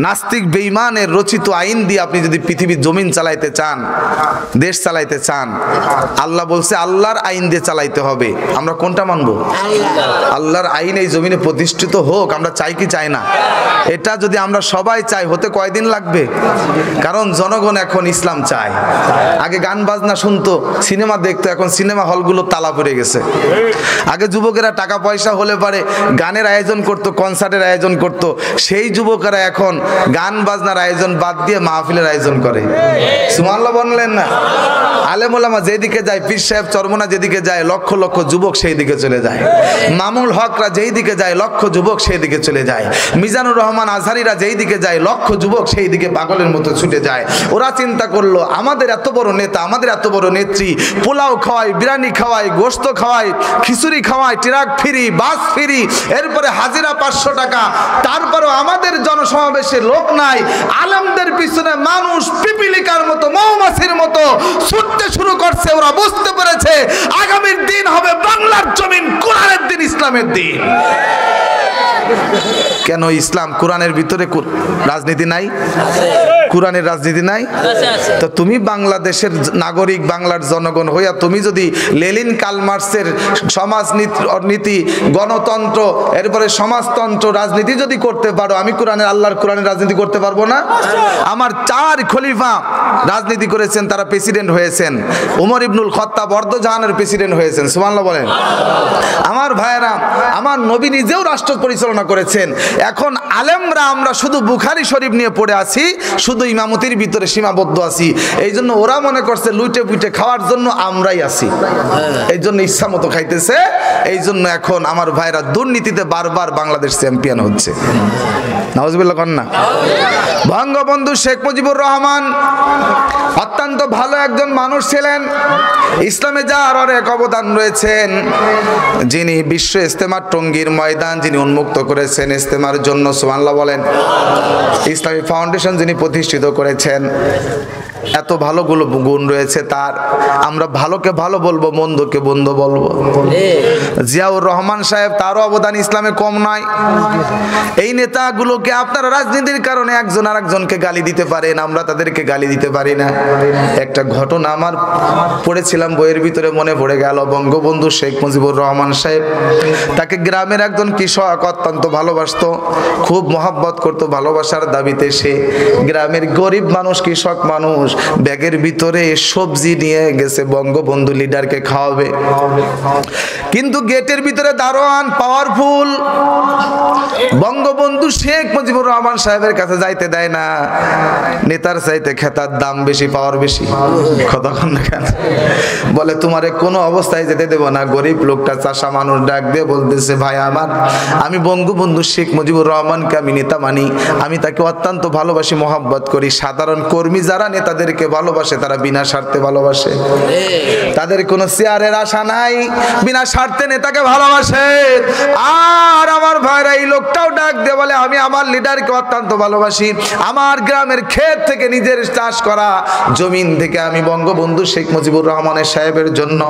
নাস্তিক বেঈমানের রচিত আইন দিয়ে আপনি যদি পৃথিবীর জমিন চালাইতে চান, দেশ চালাইতে চান, আল্লাহ বলছে আল্লাহর আইন দিয়ে চালাইতে হবে। আমরা কোনটা মানব? আল্লাহর আইন এই জমিনে প্রতিষ্ঠিত হোক, আমরা চাই কি চাই না? এটা যদি আমরা সবাই চাই, হতে কয়দিন লাগবে? কারণ জনগণ এখন ইসলাম চায়। আগে গান বাজনা শুনতো, সিনেমা দেখতো, এখন সিনেমা হলগুলো তালা পড়ে গেছে। আগে যুবকেরা টাকা পয়সা হলে পারে গানের আয়োজন করত, কনসার্টের আয়োজন করত। সেই যুবকেরা এখন গান বাজনার আয়োজন বাদ দিয়ে মাহফিলের আয়োজন করে। সুবহানাল্লাহ বললেন না? আলেম ওলামা যেদিকে যায়, পীর সাহেব চরমনা যেদিকে যায়, লক্ষ লক্ষ যুবক সেই দিকে চলে যায়। মামুল হকরা যেই দিকে যায়, লক্ষ যুবক সেই দিকে চলে যায়। মিজানুর রহমান আজহারিরা যেই দিকে যায়, লক্ষ যুবক সেই দিকে পাগলের মতো ছুটে যায়। ওরা চিন্তা করলো, আমাদের এত বড় নেতা, আমাদের এত বড় নেত্রী পোলাও খাওয়ায়, বিরিয়ানি খাওয়ায়, গোশত খাওয়ায়, খিচুড়ি খাওয়ায়, ট্রাক ফ্রি, বাস ফ্রি, এরপরে হাজিরা 500 টাকা, তারপরও আমাদের জনসমাবেশে লোক নাই। আলেমদের পিছনে মানুষ পিপিলিকার মতো, মৌমাছির মতো ছুটতে শুরু করছে। ওরা বুঝতে পেরেছে আগামীর দিন হবে বাংলার জমিন কোরআনের দিন, ইসলামের দিন। কেন ইসলাম? কোরআনের ভিতরে রাজনীতি নাই? কোরআনের রাজনীতি নাই? তো তুমি বাংলাদেশের নাগরিক, বাংলার জনগণ হইয়া তুমি যদি লেনিন কার্ল মার্কসের সমাজনীতি, গণতন্ত্র, এরপরে সমাজতন্ত্র রাজনীতি যদি করতে পারো, আমি কোরআনের, আল্লাহর কোরআনের রাজনীতি করতে পারবো না? আমার 4 খলিফা রাজনীতি করেছেন, তারা প্রেসিডেন্ট হয়েছেন। ওমর ইবনুল খাত্তাব অর্ধজাহানের প্রেসিডেন্ট হয়েছেন। সুবহানাল্লাহ বলেন। আমার ভাইয়েরা, আমার নবী নিজেও রাষ্ট্র পরিচালনা করেছেন। এখন আলেমরা আমরা শুধু বুখারী শরীফ নিয়ে পড়ে আছি, শুধু ইমামতির ভিতরে সীমাবদ্ধ আছি। এই জন্য ওরা মনে করছে লুটে পুটে খাওয়ার জন্য আমরাই আছি, এই জন্য ইচ্ছা মতো খাইতেছে। এই জন্য এখন আমার ভাইরা দুর্নীতিতে বারবার বাংলাদেশ চ্যাম্পিয়ন হচ্ছে। নাউজুবিল্লাহ কন্যা। বঙ্গবন্ধু শেখ মুজিবুর রহমান অত্যন্ত ভালো একজন মানুষ ছিলেন। ইসলামে যার অনেক অবদান রয়েছেন। যিনি বিশ্ব ইজতেমার টঙ্গীর ময়দান যিনি উন্মুক্ত করেছেন ইজতেমার জন্য, সুবহানাল্লাহ বলেন। ইসলামী ফাউন্ডেশন যিনি প্রতিষ্ঠিত করেছেন, এত ভালো গুণ রয়েছে তার। আমরা ভালোকে ভালো বলবো, মন্দকে মন্দ বলবো। জিয়াউর রহমান সাহেব, তারও অবদান ইসলামে কম নয়। এই নেতাগুলোকে আপনারা রাজনীতির কারণে একজন আরেকজনকে গালি দিতে পারেন, আমরা তাদেরকে গালি দিতে পারি না। একটা ঘটনা আমার পড়েছিলাম বইয়ের ভিতরে, মনে পড়ে গেল। বঙ্গবন্ধু শেখ মুজিবুর রহমান সাহেব, তাকে গ্রামের একজন কৃষক অত্যন্ত ভালোবাসতো, খুব মহব্বত করতো। ভালোবাসার দাবিতে সে গ্রামের গরিব মানুষ, কৃষক মানুষ, ব্যাগের ভিতরে সবজি নিয়ে গেছে বঙ্গবন্ধু লিডারকে খাওয়াবে। কিন্তু গেটের ভিতরে দারোয়ান পাওয়ারফুল, বঙ্গবন্ধু শেখ মুজিবুর রহমান সাহেবের কাছে যাইতে দেয় না। নেতার চাইতে খেতার দাম বেশি, পাওয়ার বেশি। কতক্ষণ না কেন বলে, তোমারে কোনো অবস্থায় যেতে দেব না। গরিব লোকটা চাষা মানুষ ডাক দিয়ে বলতেছে, ভাই আমার, আমি বঙ্গবন্ধু শেখ মুজিবুর রহমানকে আমি নেতা মানি, আমি তাকে অত্যন্ত ভালোবাসি, মহব্বত করি। সাধারণ কর্মী যারা নেতাদেরকে ভালোবাসে, তারা বিনা স্বার্থে ভালোবাসে, তাদের কোনো চেয়ারের আশা নাই, বিনা স্বার্থে নেতাকে ভালোবাসে। আর আমার ভাইরা, এই লোকটাও ডাক দিয়ে বলে, আমি আমার লিডারকে অত্যন্ত ভালোবাসি। আমার গ্রামের ক্ষেত থেকে নিজের চাষ করা জমিন থেকে আমি বঙ্গবন্ধু শেখ মুজিবুর রহমানের সাহেবের জন্য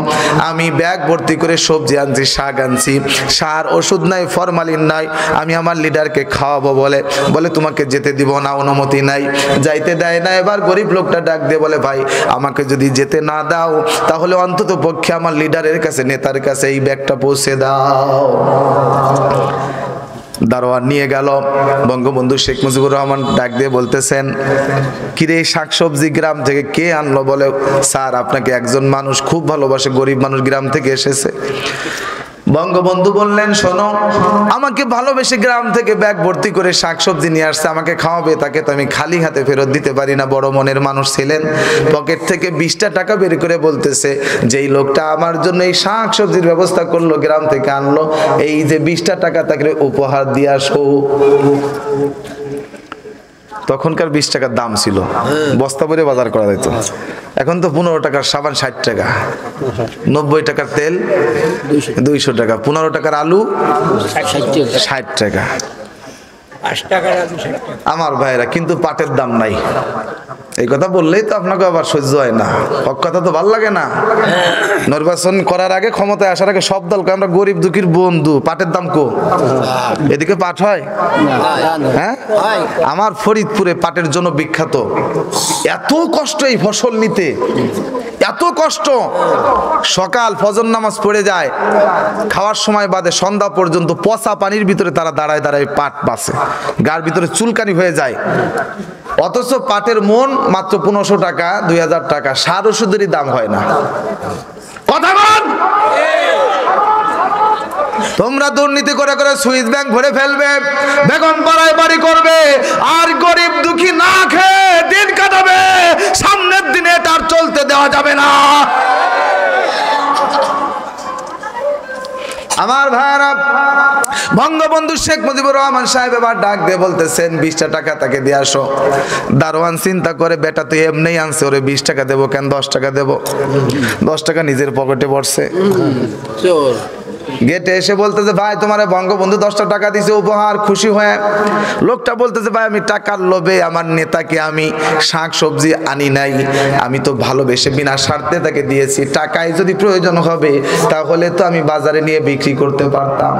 আমি ব্যাগ ভর্তি করে সবজি আনছি, শাক আনছি, সার ওষুধ নাই, ফরমালিন নাই, আমি আমার লিডারকে খাওয়াবো। বলে তোমাকে যেতে দিব না, অনুমতি নাই, যাইতে দেয় না। এবার গরিব লোকটা ডাক দিয়ে বলে, ভাই আমাকে যদি যেতে না দাও, তাহলে অন্তত পক্ষে আমার লিডারের কাছে, নেতার কাছে এই ব্যাগটা পৌঁছে দাও। দারোয়ান নিয়ে গেল। বঙ্গবন্ধু শেখ মুজিবুর রহমান ডাক দিয়ে বলতেছেন, কিরে শাকসবজি গ্রাম থেকে কে আনলো? বলে, স্যার আপনাকে একজন মানুষ খুব ভালোবাসে, গরিব মানুষ, গ্রাম থেকে এসেছে। বঙ্গবন্ধু বললেন, শোনো, আমাকে ভালোবেসে গ্রাম থেকে ব্যাগ ভর্তি করে শাকসবজি নিয়ে আসছে, আমাকে খাওয়াবে, তাকে তো আমি খালি হাতে ফেরত দিতে পারি না। বড় মনের মানুষ ছিলেন। পকেট থেকে 20টা টাকা বের করে বলতেছে, যেই লোকটা আমার জন্য এই শাকসবজির ব্যবস্থা করলো, গ্রাম থেকে আনলো, এই যে 20টা টাকা তাকে উপহার দিয়ে আসো। তখনকার 20 টাকার দাম ছিল, বস্তা ভরে বাজার করা যেত। এখন তো 15 টাকার সাবান 60 টাকা, 90 টাকার তেল 200 টাকা, 15 টাকার আলু 60 টাকা। আমার ভাইরা, কিন্তু পাটের দাম নাই। এই কথা বললেই তো আপনাকে আবার সহ্য হয় না। হক কথা তো ভাল লাগে না। নির্বাচন করার আগে, ক্ষমতায় আসার আগে সব দলকে আমরা গরিব দুঃখীর বন্ধু, পাটের দাম কো? এদিকে পাট হয়? হ্যাঁ, আমার ফরিদপুরে পাটের জন্য বিখ্যাত। এত কষ্ট এই ফসল নিতে, এত কষ্ট। সকাল ফজর নামাজ পড়ে যায়, খাওয়ার সময় বাদে সন্ধ্যা পর্যন্ত পচা পানির ভিতরে তারা দাঁড়ায় দাঁড়ায় পাট বাছে, গার ভিতরে চুলকানি হয়ে যায়। অথচ পাটের মন মাত্র 1500 টাকা, 2000 টাকা। সার ওষুধেরই দাম হয় না। কথা বল। তোমরা দুর্নীতি করে করে সুইস ব্যাংক ভরে ফেলবে, বেগম পাড়ায় বাড়ি করবে, আর গরিব দুঃখী না খেয়ে দিন কাটাবে। সামনের দিনে তার চলতে দেওয়া যাবে না। আমার ভাইরা, বঙ্গবন্ধু শেখ মুজিবুর রহমান সাহেব এবার ডাক দিয়ে বলতেছেন 20টা টাকা তাকে দিয়ে আসো। দারোয়ান চিন্তা করে, বেটা তুই এমনি আনছে, ওরে 20 টাকা দেবো কেন, 10 টাকা দেবো। 10 টাকা নিজের পকেটে পড়ছে। গেটে এসে বলতেছে, ভাই তোমার বঙ্গবন্ধু 10টা টাকা দিছে উপহার, খুশি হয়ে। লোকটা বলতেছে, ভাই আমি টাকার লোভে আমার নেতাকে আমি শাক সবজি আনি নাই, আমি তো ভালোবেসে বিনা স্বার্থে তাকে দিয়েছি। টাকায় যদি প্রয়োজন হবে তাহলে তো আমি বাজারে নিয়ে বিক্রি করতে পারতাম।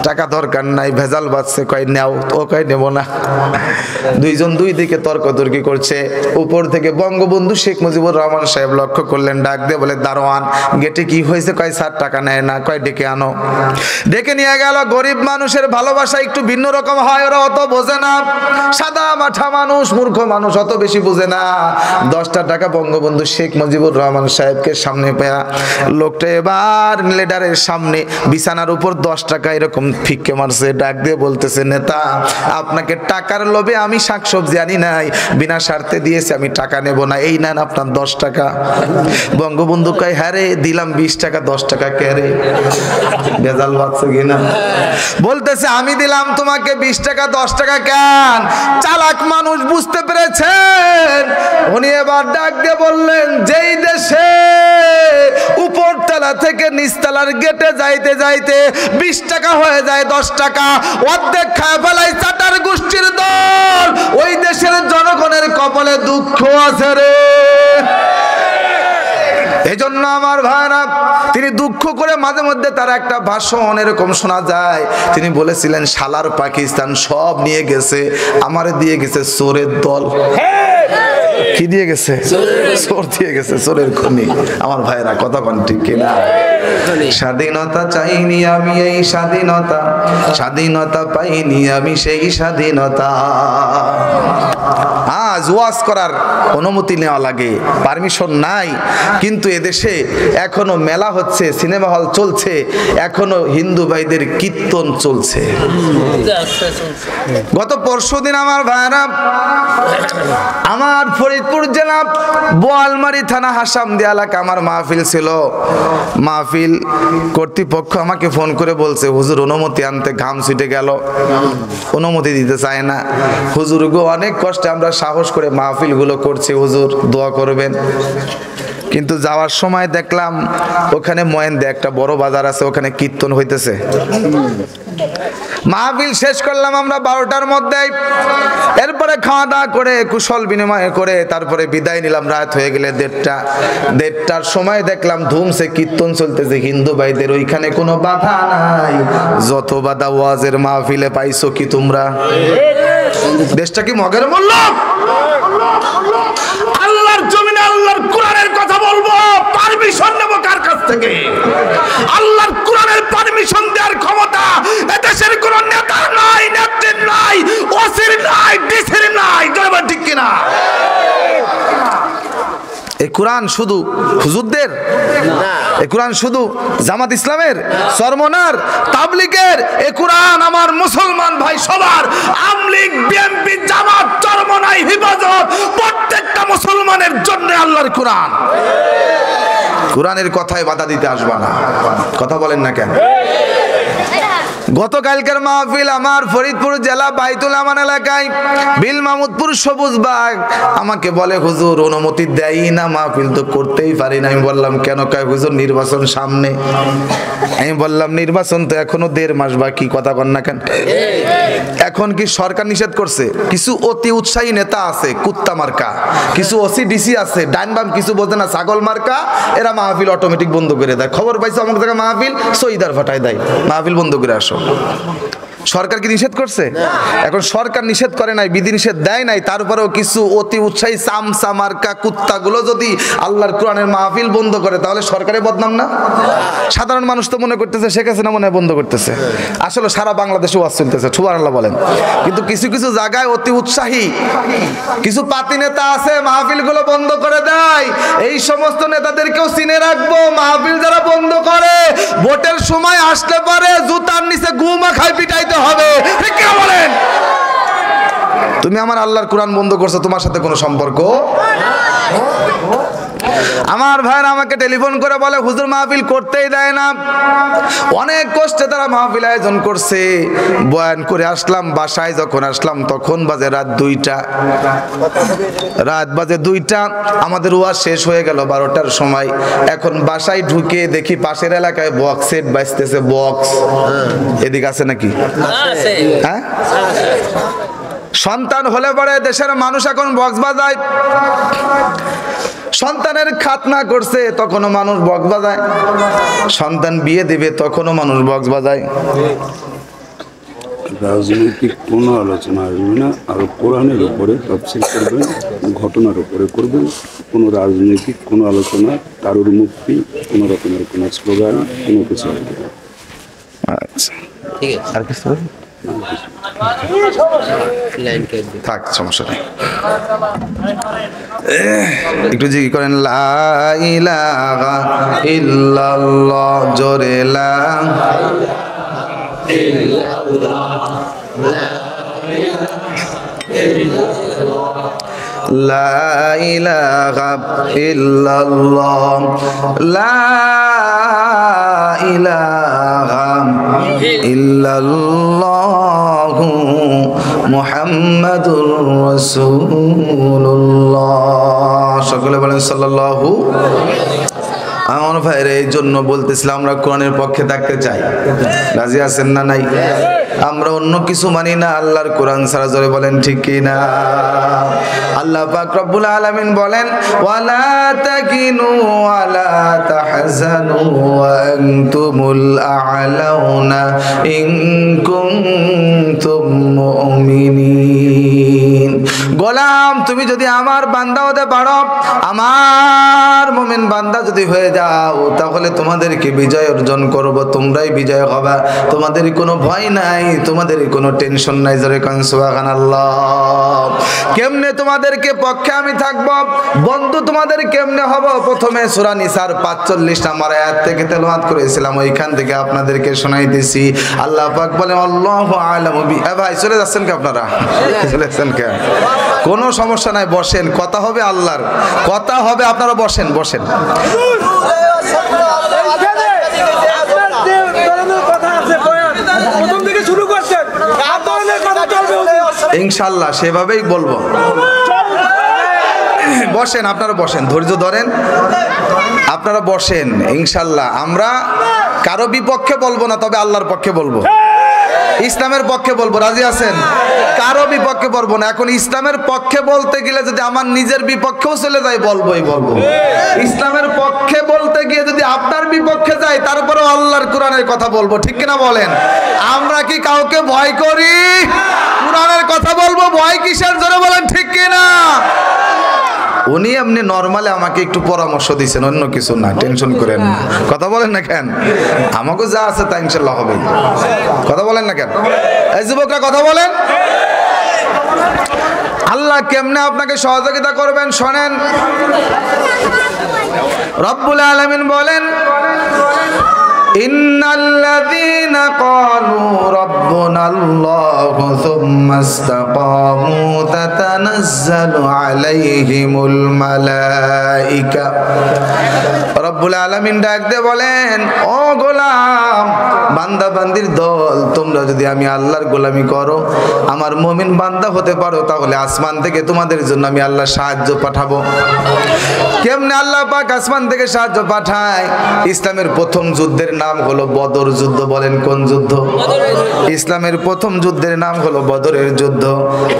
টাকা দরকার নাই, ভেজাল বাজছে, কয় নেও। ও কয় নেব না। দুইজন দুই দিকে তর্কতর্কি করছে। উপর থেকে বঙ্গবন্ধু শেখ মুজিবুর রহমান সাহেব লক্ষ্য করলেন, ডাক দিয়ে বলে, দারোয়ান গেটে কি হয়েছে? কয় স্যার টাকা নেয় না। কয় ডেকে আনো। ডেকে নিয়ে গেল। গরিব মানুষের ভালোবাসা একটু ভিন্ন রকম হয়, ওরা অত বোঝে না। সাদা মাঠা মানুষ, মূর্খ মানুষ, অত বেশি বোঝে না। 10টা টাকা বঙ্গবন্ধু শেখ মুজিবুর রহমান সাহেবকে সামনে পেয়া লোকটা এবার লিডারের সামনে বিছানার উপর 10 টাকা এরকম ফিক্কে মারছে। ডাক দিয়ে বলতেছে, নেতা আপনাকে টাকার লোভে আমি শাকসবজি আনি নাই, বিনা স্বার্থে দিয়েছি, আমি টাকা নেব না, এই নেন আপনার 10 টাকা। বঙ্গবন্ধু কয়, হ্যাঁ রে দিলাম 20 টাকা, 10 টাকা কে রে? বেজাল বাজছে কিনা? বলতেছে, আমি দিলাম তোমাকে 20 টাকা, 10 টাকা কেন? চালাক মানুষ বুঝতে পেরেছেন। উনি এবার ডাক দিয়ে বললেন, যেই দেশে উপরতলা থেকে নিচতলার গেটে যাইতে যাইতে 20 টাকা হয়ে যায় 10 টাকা, অর্ধেক খায় ফেলায় চাটার গোষ্ঠীর দল, ওই দেশের জনগণের কপালে দুঃখ আছে রে। এই জন্য আমার ভাইরা, তিনি দুঃখ করে মাঝে মধ্যে তার একটা ভাষণ এরকম শোনা যায়। তিনি বলেছিলেন, শালার পাকিস্তান সব নিয়ে গেছে, আমারে দিয়ে গেছে চোরের দল। কি দিয়ে গেছে? চোর দিয়ে গেছে, চোরের খনি। আমার ভাইরা কথা বলেন ঠিক কিনা? স্বাধীনতা চাইনি আমি এই স্বাধীনতা, স্বাধীনতা পাইনি আমি সেই স্বাধীনতা। আজ ওয়াজ করার অনুমতি নেওয়া লাগে, পারমিশন নাই, কিন্তু এদেশে এখনো মেলা হচ্ছে, সিনেমা হল চলছে, এখনো হিন্দু ভাইদের কীর্তন চলছে। গত পরশুদিন আমার ভাইরা, আমার ফরিদপুর জেলা বোয়ালমারী থানা হাসামদি এলাকা আমার মাহফিল ছিল। মাহফিল কর্তৃপক্ষ আমাকে ফোন করে বলছে, হুজুর অনুমতি আনতে, ঘাম ছুটে গেল, অনুমতি দিতে চায় না। হুজুর গো, অনেক কষ্টে আমরা সাহস করে মাহফিল গুলো করছি, হুজুর দোয়া করবেন। কিন্তু যাওয়ার সময় দেখলাম ওখানে ময়েন্দে একটা বড় বাজার আছে, ওখানে কীর্তন হইতেছে। মাহফিল শেষ করলাম আমরা 12টার মধ্যে। এরপরে খাওয়া দাওয়া করে কুশল বিনিময় করে তারপরে বিদায় নিলাম। রাত হয়ে গেলে 1:30টার সময় দেখলাম ধুমসে কীর্তন চলতেছে হিন্দু ভাইদের। ওইখানে কোনো বাধা নাই, যত বাধা ওয়াজের মাহফিলে পাইছো কি তোমরা? দেশটা কি মগের মূল্য? আল্লাহর জমিনে আল্লাহর কোরআনের কথা বলবো, পারমিশন নেব কার কাছ থেকে? আল্লাহর কোরআনের পারমিশন দেওয়ার ক্ষমতা এদেশের কোন নেতা নাই, নেত্রীর নাই, ওসির নাই, ডিসির নাই। ঠিক কিনা? এই কোরআন শুধু হুজুরদের? এই কোরআন শুধু জামাত ইসলামের, চরমনার, তাবলীগের? এই কোরআন আমার মুসলমান ভাই সবার। আমলিগ, বিএনপি, জামাত, চরমনাই, হিফাজত, প্রত্যেকটা মুসলমানের জন্য আল্লাহর কোরআন। কোরআনের কথায় বাধা দিতে আসবা না। কথা বলেন না কেন? গতকালকের মাহফিল আমার ফরিদপুর জেলা বাইতুল আমান এলাকায় বিল মাহমুদপুর সবুজ বাগ। আমাকে বলে হুজুর অনুমতি দেয় না, মাহফিল তো করতেই পারি না। আমি বললাম কেন? কয় হুজুর নির্বাচন সামনে। আমি বললাম নির্বাচন তো এখনো 1.5 মাস বাকি, কথা কন না কেন? এখন কি সরকার নিষেধ করছে? কিছু অতি উৎসাহী নেতা আছে কুত্তা মার্কা, কিছু ওসিডিসি আছে ডাইন বাম কিছু বোঝে না ছাগল মার্কা, এরা মাহফিল অটোমেটিক বন্ধ করে দেয়। খবর পাইছে অমুক জায়গায় মাহফিল, সইদার ফাটায় দেয়, মাহফিল বন্ধ করে আসো। সরকার কি নিষেধ করছে? এখন সরকার নিষেধ করে নাই, বিধি নিষেধ দেয় নাই, তারপরেও কিছু অতি উৎসাহী চামচা মার্কা কুত্তাগুলো যদি আল্লাহর কোরআনের মাহফিল বন্ধ করে তাহলে সরকারের বদনাম না? সাধারণ মানুষ তো মনে করতেছে শেখ হাসিনা মনে হয় বন্ধ করতেছে। আসলে সারা বাংলাদেশে ওয়াজ চলতেছে, সুবহানাল্লাহ বলেন। কিন্তু কিছু কিছু জায়গায় অতি উৎসাহী কিছু পাতি নেতা আছে, মাহফিলগুলো বন্ধ করে দেয়। এই সমস্ত নেতাদেরকেও চিনে রাখবো। মাহফিল যারা বন্ধ করে ভোটের সময় আসতে পারে জুতার নিচে গুমা খাই পিটাইতে হবে, ঠিক কি বলেন? তুমি আমার আল্লাহর কোরআন বন্ধ করছো, তোমার সাথে কোনো সম্পর্ক। আমার ভাইরা আমাকে টেলিফোন করে বলে হুজুর মাহফিল করতেই দেয় না। অনেক কষ্টে তারা মাহফিল আয়োজন করছে, বয়ান করে আসলাম, বাসায় যখন আসলাম তখন বাজে রাত 2টা। রাত বাজে 2টা, আমাদের ওয়াজ শেষ হয়ে গেল 12টার সময়। এখন বাসায় ঢুকে দেখি পাশের এলাকায় বক্স সেট বাজতেছে। বক্স এদিকে আছে নাকি? হ্যাঁ, সন্তান হলে পরে দেশের মানুষ এখন বক্স বাজায়। সন্তানের খাতনা করছে তখনও মানুষ বক্স বাজায়, সন্তান বিয়ে দিবে তখনও মানুষ বক্স বাজায়। রাজনৈতিক কোনো আলোচনা আসবে না, আর কোরআনের উপরে তাফসীর করবেন, ঘটনার উপরে করবেন। কোনো রাজনৈতিক কোনো আলোচনা, কারোর মুক্তি, কোনো রকমের কোনো স্লোগান, কোনো কিছু আসবে না। আচ্ছা, ঠিক আছে। আর কিছু থাক, সমস্যা নেই। একটু জিকির করেন লা ইলাহা ইল্লাল্লাহ, জোরে লা ইলাহা ইল্লাল্লাহ, লা ইলাহা ইল্লাল্লাহ মুহাম্মাদুর রাসূলুল্লাহ। সকলে বলেন সাল্লাল্লাহু। আমার ভাইরা এই জন্য বলতেছিলাম আমরা কোরআনের পক্ষে থাকতে চাই। রাজি আছেন না? নাই? আমরা অন্য কিছু মানি না, আল্লাহর কোরআন ছাড়া। জোরে বলেন ঠিক কি না? আল্লাহ পাক রব্বুল আলামিন বলেন ওয়ালা তাকিনু ওয়ালা তাহজানু ওয়া আনতুমুল আ'লাউনা ইন কুনতুম মুমিনিন। গোলাম তুমি যদি আমার বান্দা হতে পারো, আমার মুমিন বান্দা যদি হয়ে যাও, তাহলে তোমাদেরকে বিজয় অর্জন করব, তোমরাই বিজয় হবে, তোমাদের কোনো ভয় নাই, তোমাদের কোনো টেনশন নাই। জোরে কোন সুবহানাল্লাহ। কেমনে তোমাদেরকে পক্ষে আমি থাকব, বন্ধু তোমাদের কেমনে হব? প্রথমে সূরা নিসার 45 নম্বর আয়াত থেকে তেলাওয়াত করেছিলাম, ওইখান থেকে আপনাদেরকে শোনাইতেছি। আল্লাহ পাক বলেন আল্লাহু আ'লামু বি। ভাই চলে যাচ্ছেন কি আপনারা? চলে যাচ্ছেন কে? কোনো সমস্যা নাই, বসেন, কথা হবে আল্লাহর, কথা হবে। আপনারা বসেন, বসেন। ইনশাআল্লাহ সেভাবেই বলবো। বসেন, আপনারা বসেন, ধৈর্য ধরেন, আপনারা বসেন। ইনশাআল্লাহ আমরা কারো বিপক্ষে বলবো না, তবে আল্লাহর পক্ষে বলবো, ইসলামের পক্ষে বলবো। রাজি আছেন? কারো বিপক্ষে বলবো না। এখন ইসলামের পক্ষে বলতে গেলে যদি আমার নিজের বিপক্ষেও চলে যায়, বলবোই বলবো। ইসলামের পক্ষে বলতে গিয়ে যদি আপনার বিপক্ষে যায়, তারপরেও আল্লাহর কোরআনের কথা বলবো, ঠিক কিনা বলেন? আমরা কি কাউকে ভয় করি? কোরআনের কথা বলবো, ভয় কিসের? জোরে বলেন ঠিক কিনা? উনি এমনি নরমালে আমাকে একটু পরামর্শ দিয়েছেন, অন্য কিছু না, টেনশন করেন না। কথা বলেন না কেন? আমাকে যা আছে তা ইনশাআল্লাহ হবে। কথা বলেন না কেন? এই যুবকরা কথা বলেন। আল্লাহ কেমনে আপনাকে সহযোগিতা করবেন শোনেন। রব্বুল আলামিন বলেন ইন্নাল্লাযীনা ক্বালু রাব্বুনাল্লাহু সুম্মা ইসতাকামু তাতানাজ্জালু আলাইহিমুল মালায়েকা। রব্বুল আলামিন ডাক দিয়ে বলেন, ও গোলাম, বান্দা বান্দির দল, তোমরা যদি আমি আল্লাহর গোলামি করো, আমার মুমিন বান্দা হতে পারো, তাহলে আসমান থেকে তোমাদের জন্য আমি আল্লাহ সাহায্য পাঠাবো। কেমনে আল্লাহ পাক আসমান থেকে সাহায্য পাঠায়? ইসলামের প্রথম যুদ্ধের নাম হলো বদর যুদ্ধ। বলেন কোন যুদ্ধ? ইসলামের প্রথম যুদ্ধের নাম হলো বদরের যুদ্ধ।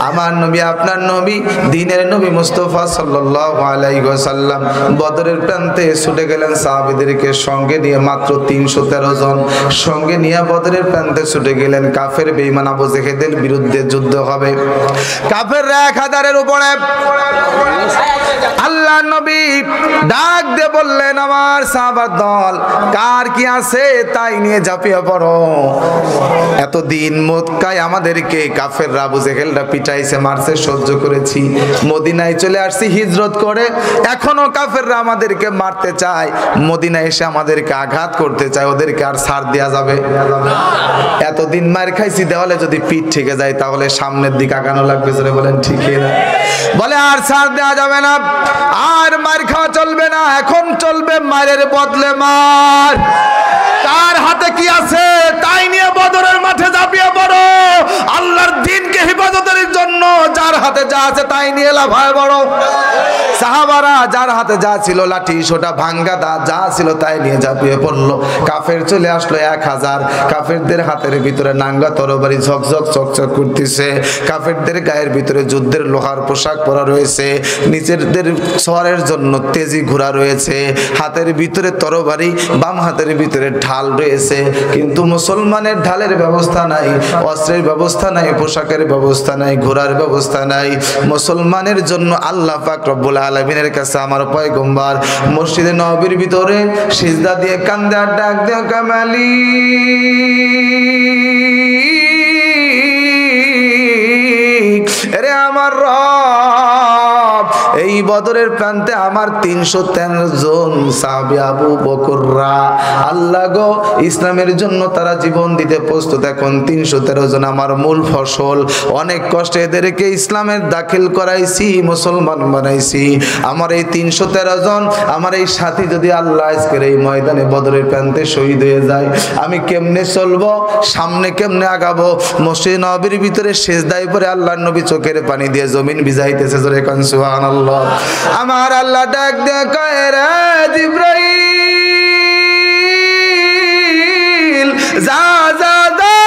আমার নবী, আপনার নবী, দ্বীনের নবী মুস্তাফা সাল্লাল্লাহু আলাইহি ওয়াসাল্লাম বদরের প্রান্তে ছুটে গেলেন সাহাবীদেরকে সঙ্গে নিয়ে, মাত্র 313 জন সঙ্গে নিয়ে বদরের প্রান্তে ছুটে গেলেন। কাফের বেঈমান আবু জেহেলের বিরুদ্ধে যুদ্ধ হবে। কাফেররা 1000-এর উপরে। আল্লাহ নবী ডাক দিয়ে বললেন, আমার সাহাবার দল, কার কি আছে তাই নিয়ে ঝাঁপিয়ে পড়ো। এতদিন মক্কায় আমাদেরকে কাফেররা আবু জেহেলরা পিটাইছে, মারছে, সহ্য করেছি। মদিনায় চলে আসছি হিজরত করে, এখনো কাফেররা আমাদেরকে মারতে চায়, মদিনায় এসে আমাদেরকে আঘাত করতে চায়, ওদেরকে আর ছাড় দেয়া যাবে? এতদিন মার খাইছি, দেওয়ালে যদি পিঠ থেকে যায় তাহলে সামনের দিকে আগানো লাগবে। জোরে বলেন ঠিক না? বলে আর ছাড় দেওয়া যাবে না, আর মার খাওয়া চলবে না, এখন চলবে মারের বদলে মার। কার হাতে কি আছে তাই নিয়ে বদরের মাঠে ঝাঁপিয়ে পড়ো। আল্লাহর দ্বীনকে হেফাজতের জন্য যার হাতে যা আছে তাই নিয়ে লাফায় পড়ো। সাহাবারা যার হাতে যা ছিল, লাঠি সোটা ভাঙ্গা দা যা ছিল তাই নিয়ে ঝাঁপিয়ে পড়লো। কাফের চলে আসলো 1000। কাফেরদের হাতের ভিতরে নাঙ্গা তরবারি ঝকঝক চকচক করতেছে। কাফেরদের গায়ের ভিতরে যুদ্ধের লোহার পোশাক পরা রয়েছে, নিজেদের সওয়ারের জন্য তেজি ঘোড়া রয়েছে, হাতের ভিতরে তরবারি, বাম হাতের ভিতরে ঢাল রয়েছে। কিন্তু মুসলমানের ঢালের ব্যবস্থা নাই, অস্ত্রের ব্যবস্থা নাই, পোশাকের ব্যবস্থা নাই, ঘোড়ার ব্যবস্থা নাই। মুসলমানের জন্য আল্লাহ পাক রব্বুল আলামিনের কাছে আমার পয়গম্বর মসজিদে নববীর ভিতরে সিজদা দিয়ে কান্দে আর ডাক দিয়ে, কামালি রে আমার রব, এই বদরের প্রান্তে আমার 313 জন সাহাবী আবু বকররা, আল্লাহ গো, ইসলামের জন্য তারা জীবন দিতে প্রস্তুত। এখন 313 জন আমার মূল ফসল, অনেক কষ্টে এদেরকে ইসলামের দাখিল করাইছি, মুসলমান বানাইছি। আমার এই 313 জন, আমার এই সাথী যদি আল্লাহ আজকের এই ময়দানে বদরের প্রান্তে শহীদ হয়ে যায়, আমি কেমনে চলবো, সামনে কেমনে আগাবো? মসজিদ নববীর ভিতরে সিজদায় পড়ে আল্লাহর নবী চোখের পানি দিয়ে জমিন ভিজাইতেছে। জোরে কোন সুবহানাল্লাহ। আমার আল্লাহ ডাক দিয়ে কয়, রে জিবরাইল, যা যা যা,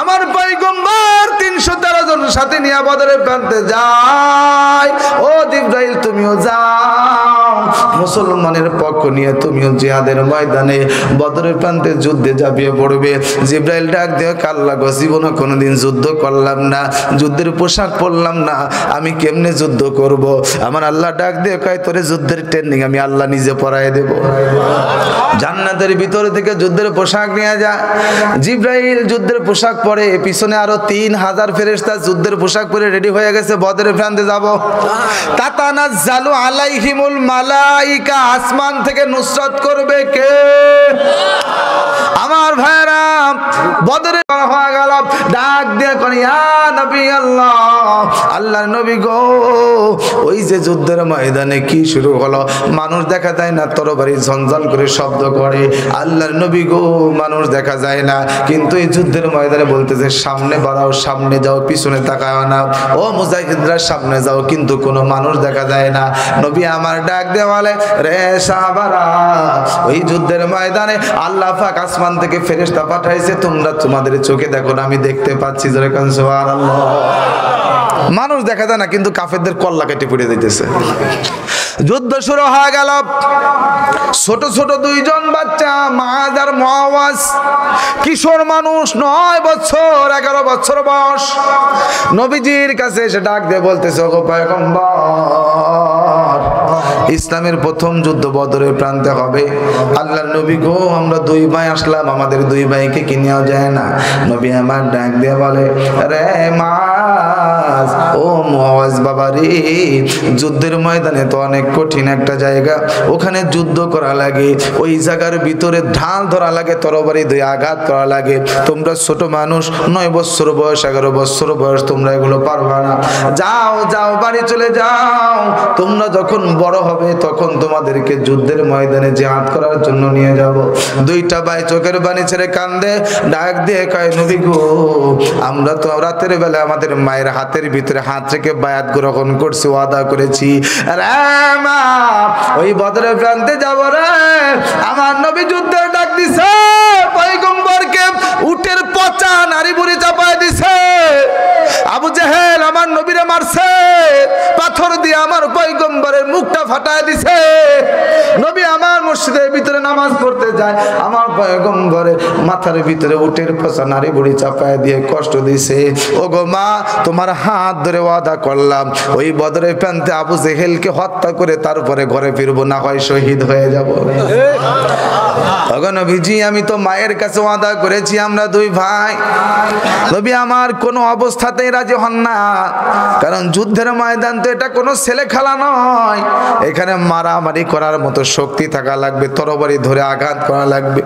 আমার পয়গম্বর 313 জন সাথে নিয়ে বদরের প্রান্তে যায়। ও জিবরাইল, তুমিও যাও, মুসলমানের পক্ষ নিয়ে তুমিও জিহাদের ময়দানে বদরের প্রান্তে যুদ্ধে ঝাঁপিয়ে পড়বে। জিবরাইল ডাক দিয়ে, আল্লাহ গো, জীবনে কোনোদিন যুদ্ধ করলাম না, যুদ্ধের পোশাক পরলাম না, আমি কেমনে যুদ্ধ করব? আমার আল্লাহ ডাক দিয়ে কয়, তোরে যুদ্ধের ট্রেনিং আমি আল্লাহ নিজে পড়ায় দেব। জান্নাতের ভিতরে থেকে যুদ্ধের পোশাক নিয়ে যা। জিবরাইল যুদ্ধের পোশাক পরে, পিছনে আরো 3000 ফেরেশতা যুদ্ধের পোশাক পরে রেডি হয়ে গেছে, বদরের প্রান্তে যাব। তাতানাজ্জালু আলাইহিমুল মালাইকা, আসমান থেকে নুসরাত করবে কে? আমার ভাইরা, বদরে হয়ে গেল, ডাক দিয়ে করে, ইয়া নবী আল্লাহ, আল্লাহর নবী গো, ওই যে যুদ্ধের ময়দানে কি শুরু হলো, মানুষ দেখা যায় না, তরবারি ঝনঝন করে শব্দ করে। আল্লাহর নবী গো, মানুষ দেখা যায় না, কিন্তু এই যুদ্ধের ময়দানে বলতেছে, সামনে বাড়াও, সামনে যাও, পিছনে তাকাও না, ও মুজাহিদরা সামনে যাও, কিন্তু কোনো মানুষ দেখা যায় না। নবী আমার ডাক দিয়ে বলে, রে সাহাবারা, ওই যুদ্ধের ময়দানে আল্লাহ পাক আসমান থেকে ফেরেশতা পাঠাইছে, তোমরা তোমাদের চোখে দেখো না, আমি দেখতে পাচ্ছি। জোরে কোন সুবহানাল্লাহ। মানুষ দেখা যায় না, কিন্তু কাফেরদের কল্লা কেটে পড়ে যাইতেছে। যুদ্ধ শুরু হয়ে গেল। ছোট ছোট 2 জন বাচ্চা, মুআয আর মুআওয়াজ, কিশোর মানুষ, 9 বছর 11 বছর বয়স, নবীজির কাছে এসে ডাক দিয়ে বলতেছে, ওগো পয়গম্বর, ইসলামের প্রথম যুদ্ধ বদরের প্রান্তে হবে। আল্লাহর নবী গো, আমরা 2 ভাই আসলাম, আমাদের 2 ভাইকে কি নেওয়া যায় না? নবী আমার ডাক দিয়ে বলে, রে মুআয, ও মুআওয়াজ বাবা রে, যুদ্ধের ময়দানে তো অনেক কঠিন একটা জায়গা, ওখানে যুদ্ধ করা লাগে, ওই জায়গার ভিতরে ঢাল ধরা লাগে, তরবারি দিয়ে আঘাত করা লাগে। তোমরা ছোট মানুষ, 9 বছর বয়স, 11 বছর বয়স, তোমরা এগুলো পারবা না। যাও যাও, বাড়ি চলে যাও, তোমরা যখন বড় হবে হবে তখন তোমাদেরকে যুদ্ধের ময়দানে জিহাদ করার জন্য নিয়ে যাব। দুইটা ভাই চোখের পানি ছেড়ে কান্দে, ডাক দিয়ে কয় নবী গো, আমরা তো রাতের বেলা আমাদের মায়ের হাতের ভিতরে হাত রেখে বায়াত গ্রহণ করছি, ওয়াদা করেছি, রে মা ওই বদরের প্রান্তে যাব রে। আমার নবী যুদ্ধের ডাক দিছে, পয়গম্বরকে উটের পচা নারী বুড়ি চাপায় দিছে। আবু জেহেল আমার নবীরে মারছে, পাথর দিয়ে আমার পয়গম্বরের মুখটা ফাটায় দিছে। নবী আমার মসজিদের ভিতরে নামাজ পড়তে যায়, আমার পয়গম্বরের মাথার ভিতরে উটের পচা নারী বুড়ি চাপায় দিয়ে কষ্ট দিছে। ও গো মা, তোমার হাত ধরে ওয়াদা করলাম ওই বদরের প্রান্তে আবু জেহেলকে হত্যা করে তারপরে ঘরে ফিরবো, না হয় শহীদ হয়ে যাব। নবীজি আমি তো মায়ের কাছে ওয়াদা করেছি, আমরা দুই ভাই। নবী আমার কোনো অবস্থাতেই রাজি হন না, কারণ যুদ্ধের ময়দান তো এটা কোনো ছেলে খেলা নয়, এখানে মারামারি করার মতো শক্তি থাকা লাগবে, তরবারি ধরে আঘাত করা লাগবে।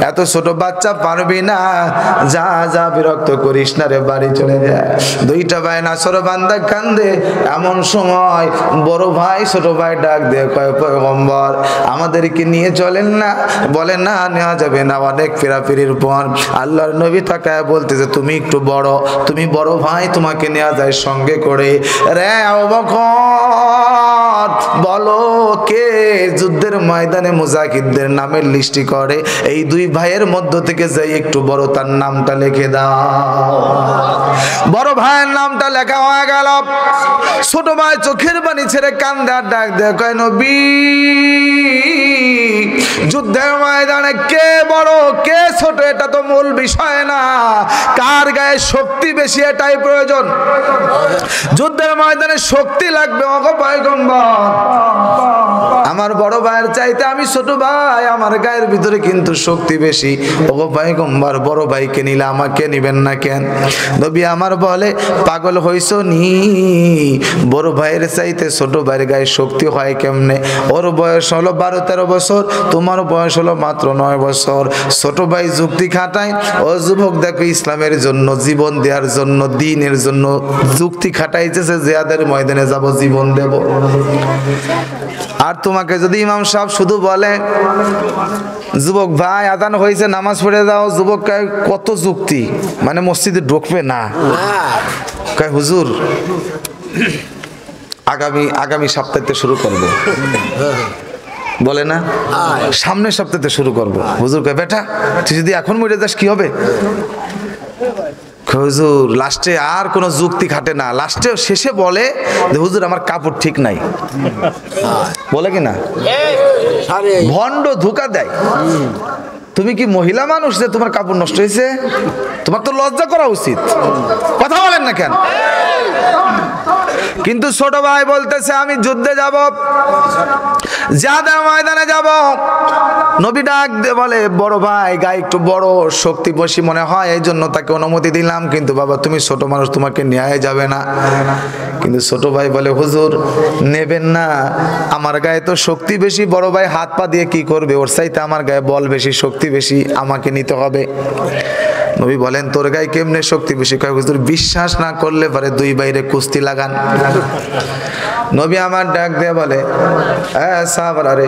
এত ছোট বাচ্চা পারবি না, যা যা বিরক্ত করিস না রে, বাড়ি চলে যায়। দুইটা ভাই নাছোড়বান্দা কান্দে। এমন সময় বড় ভাই ছোট ভাই ডাক দিয়ে কয় পয়গম্বর আমাদেরকে নিয়ে চলেন না। বলে না, নেওয়া যাবে না, অনেক ফেরাফিরির পর আল্লাহর নবী তাকায় বলতেছে তুমি একটু বড়, তুমি বড় ভাই, তোমাকে নেওয়া যায় সঙ্গে করে। রে আবু বকর বলো কে যুদ্ধের ময়দানে মুজাহিদদের নামের লিস্টি করে, এই দুই ভাইয়ের মধ্য থেকে যাই একটু বড়, তার নামটা লিখে দাও। বড় ভাইয়ের নামটা লেখা হয়ে গেল। ছোট ভাই চোখের পানি ছেড়ে কান্দে আর ডাক দেয় কয় নবী যুদ্ধের ময়দানে কে বড় কে ছোট এটা তো মূল বিষয় না, কার গায়ে শক্তি বেশি এটাই প্রয়োজন। যুদ্ধের ময়দানে শক্তি লাগবে। ওগো পয়গম্বর আমার বড় ভাইয়ের চাইতে আমি ছোট ভাই, আমার গায়ের ভিতরে কিন্তু শক্তি বেশি। ওগো পয়গম্বর বড় ভাইকে নিলে আমাকে নিবেন না কেন? নবী আমার বলে পাগল হইছো নি, বড় ভাইয়ের চাইতে ছোট ভাইয়ের গায়ে শক্তি হয় কেমনে? ওর বয়স হলো 12-13 বছর, তোমার বয়স হলো মাত্র 9 বছর। ছোট ভাই যুক্তি খাটায়, ও যুবক দেখো ইসলামের জন্য জীবন দেওয়ার জন্য, দ্বীনের জন্য যুক্তি খাটাইতেছে, জিহাদের ময়দানে যাব জীবন দেব। আর তোমাকে যদি ইমাম সাহেব শুধু বলে যুবক ভাই আজান হয়েছে নামাজ পড়ে যাও, যুবক কয় কত যুক্তি, মানে মসজিদে ঢুকবে না। কয় হুজুর আগামী সপ্তাহে শুরু করবো, বলে না সামনের সপ্তাহে শুরু করবো। হুজুর কয় বেটা তুই যদি এখন মরে যাস কি হবে? হুজুর লাস্টে আর কোনো যুক্তি খাটে না, লাস্টে শেষে বলে যে হুজুর আমার কাপড় ঠিক নাই, বলে কি না? ভণ্ড ধোঁকা দেয়। তুমি কি মহিলা মানুষ যে তোমার কাপড় নষ্ট হয়েছে? তোমার তো লজ্জা করা উচিত, কথা বলেন না কেন? কিন্তু ছোট ভাই বলতেছে আমি যুদ্ধে যাব, জিহাদের ময়দানে যাব। নবী ডাক দিয়ে বলে বড় ভাই গায়ে একটু বড়, শক্তি বেশি মনে হয়, এই জন্য তাকে অনুমতি দিলাম, কিন্তু বাবা তুমি ছোট মানুষ, তোমাকে নেওয়া যাবে না। কিন্তু ছোট ভাই বলে হুজুর নেবেন না, আমার গায়ে তো শক্তি বেশি, বড় ভাই হাত পা দিয়ে কি করবে, ওর চাইতে আমার গায়ে বল বেশি, শক্তি বেশি, আমাকে নিতে হবে। নবী বলেন তোর গায়ে কেমনে শক্তি বেশি? কয় হুজুর বিশ্বাস না করলে পারে দুই বাইরে কুস্তি লাগান। নবী আমার ডাক দিয়ে বলে সাহাবারা রে,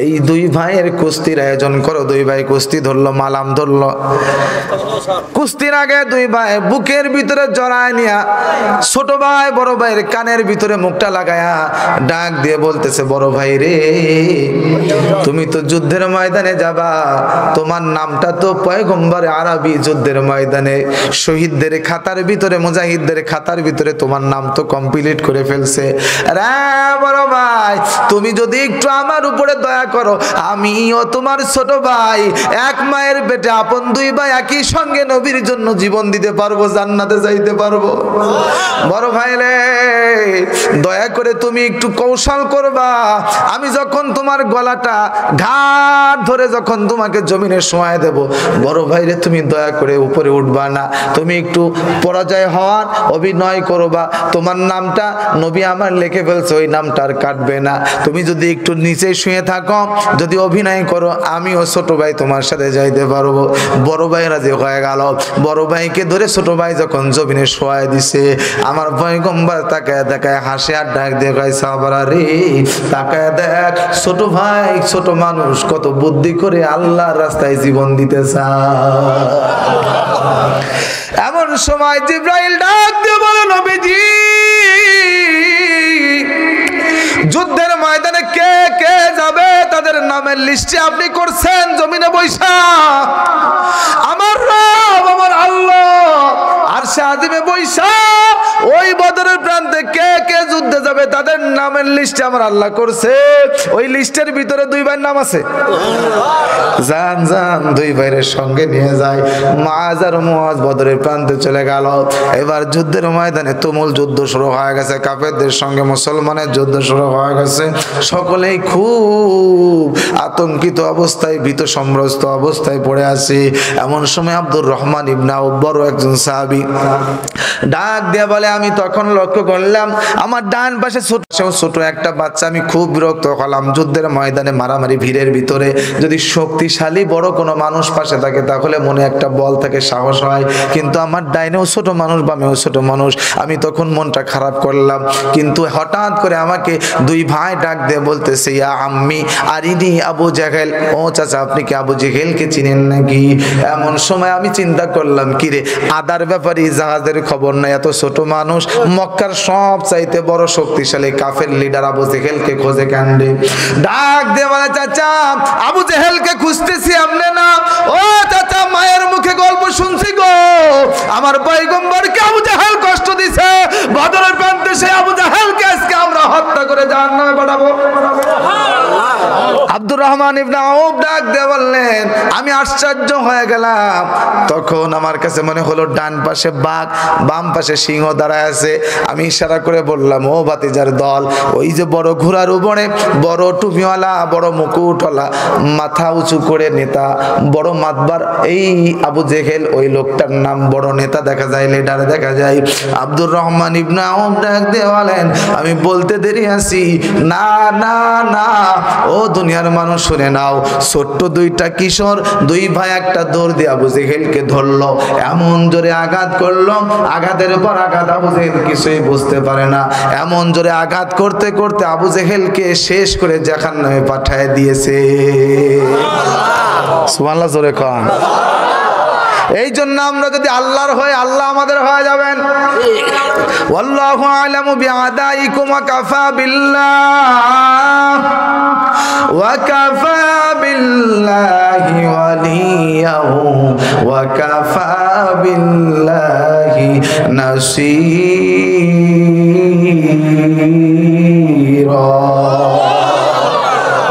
এই দুই ভাইয়ের কুস্তির আয়োজন করো। দুই ভাই কুস্তি ধরলো, মালাম ধরলো। কুস্তির আগে দুই ভাই বুকের ভিতরে জড়ায় নিয়া ছোট ভাই বড় ভাইয়ের কানের ভিতরে মুখটা লাগায়া ডাক দিয়ে বলতেছে বড় ভাই রে, তুমি তো যুদ্ধের ময়দানে যাবা, তোমার নামটা তো পয়গম্বর আরবি, যুদ্ধের ময়দানে শহীদদের খাতার ভিতরে, মুজাহিদদের খাতার ভিতরে তোমার নাম তো কমপ্লিট করে ফেলছে। বড় ভাই তুমি যদি একটু আমার উপরে দয়া করো, আমিও তোমার ছোট ভাই, এক মায়ের পেটে আপন দুই ভাই, একই সঙ্গে নবীর জন্য জীবন দিতে পারবো, জান্নাতে যাইতে পারবো। বড় ভাই রে দয়া করে তুমি একটু কৌশল করবা, আমি যখন তোমার গলাটা ঘাট ধরে যখন তোমাকে জমিনে শোয়ায় দেব, বড় ভাই রে তুমি দয়া করে উপরে উঠবা না, তুমি একটু পরাজয় হওয়ার অভিনয় করবা, তোমার নামটা নবী আমার লিখে ফেলছে, ওই নামটা আর কাটবে না। তুমি যদি একটু নিচে শুয়ে থাকো, যদি অভিনয় করো, আমিও ছোট ভাই তোমার সাথে যাইতে পারবো। বড় ভাই রাজি হয়ে গেল। বড় ভাইকে ধরে ছোট ভাই যখন জমিনে শোয়ায় দিছে, আমার পয়গম্বর তাকে দেখায় হাসে আর ডাক দিয়ে কয় সাহাবারা রে তাকায় দেখ ছোট ভাই ছোট মানুষ কত বুদ্ধি করে আল্লাহর রাস্তায় জীবন দিতে চায়। এমন সময় জিবরাইল ডাক দিয়ে বলে নবীজি যুদ্ধের ময়দানে কে কে যাবে তাদের নামের লিস্টে আপনি করছেন জমিনে বৈশা। আমার রব আমার আল্লাহ আরশে আজিমে বৈশা ওই বদরের প্রান্তে কে কে যুদ্ধে যাবে তাদের নামের লিস্টে আমার আল্লাহ করছে। ওই লিস্টের ভিতরে দুই ভাইয়ের নাম আছে। জান জান দুই ভাইয়ের সঙ্গে নিয়ে যায়। মুআজ আর মুআজ বদরের প্রান্তে চলে গেল। এবার যুদ্ধের ময়দানে তুমুল যুদ্ধ শুরু হয়ে গেছে। কাফেরদের সঙ্গে মুসলমানের যুদ্ধ শুরু হয়ে গেছে। সকলেই খুব আতঙ্কিত অবস্থায় ভীত সম্ভ্রস্ত অবস্থায় পড়ে আছে। এমন সময় আব্দুর রহমান ইবনে আউফ বড় একজন সাহাবী ডাক দিয়ে বলে আমি তখন লক্ষ্য করলাম আমার ডান পাশে ছোট একটা বাচ্চা। আমি খুব বিরক্ত হলাম। যুদ্ধের ময়দানে মারামারি ভিড়ের ভিতরে যদি শক্তিশালী বড় কোনো মানুষ পাশে থাকে তাহলে মনে একটা বল থাকে সাহস হয়, কিন্তু আমার ডাইনেও ছোট মানুষ বামেও ছোট মানুষ। আমি তখন মনটা খারাপ করলাম, কিন্তু হঠাৎ করে আমাকে দুই ভাই ডাক দিয়ে বলতেছে ইয়া আম্মি আরিনি আবু জাহেল। ও চাচা আপনি কি আবু জাহেলকে চিনেন নাকি? এমন সময় আমি চিন্তা করলাম কিরে আদার ব্যাপারে জাহাজের খবর নাই, এত ছোট মানুষ মক্কার সব চাইতে বড় শক্তিশালী কাফের লিডার আবু জেহেলকে খোঁজে কান্দে। ডাক দিয়ে বলে চাচা আবু জেহেলকে খুঁজতেছি আপনি না? ও চাচা মায়ের মুখে গল্প শুনছি গো, আমার পয়গম্বরকে আবু জেহেল কষ্ট দিছে। বদরের প্রান্তে সেই আবু জেহেলকে আজকে আমরা হত্যা করে জাহান্নামে পাঠাবো। আব্দুর রহমান ইবনে আউফ ডাক দিয়ে বললেন আমি আশ্চর্য হয়ে গেলাম। তখন আমার কাছে মনে হলো ডান পাশে বাঘ বাম পাশে সিংহ দাঁড়ায় আছে। আমি ইশারা করে বললাম ও ভাতিজার দল, ওই যে বড় ঘোড়ার উপরে বড় টুপিওয়ালা বড় মুকুটওয়ালা মাথা উঁচু করে নেতা বড় মাতবার এই আবু জেহেল, ওই লোকটার নাম বড় নেতা দেখা যায়, লিডার দেখা যায়। আব্দুর রহমান ইবনে আউফ ডাক দিয়ে বলেন আমি বলতে দেরি আছি না না না ও দুনিয়ার মানুষ শুনে নাও। ছোট্ট দুইটা কিশোর দুই ভাই একটা দৌড় দিয়ে আবু জেহেলকে ধরলো, এমন জোরে আঘাত করলো, আঘাতের পর আঘাত আবু জেহেল কিছুই বুঝতে পারে না। এমন জোরে আঘাত করতে করতে আবু জেহেলকে শেষ করে জাহান্নামে পাঠায় দিয়েছে। সুবহানাল্লাহ জোরে কন। এই জন্য আমরা যদি আল্লাহর হই আল্লাহ আমাদের হয়ে যাবেন। ওয়াল্লাহু আলামু বিআদাইকুম ওয়া কাফা বিল্লাহ ওয়া কাফা বিল্লাহি ওয়ালিয়াহু ওয়া কাফা বিল্লাহি নাসীরা।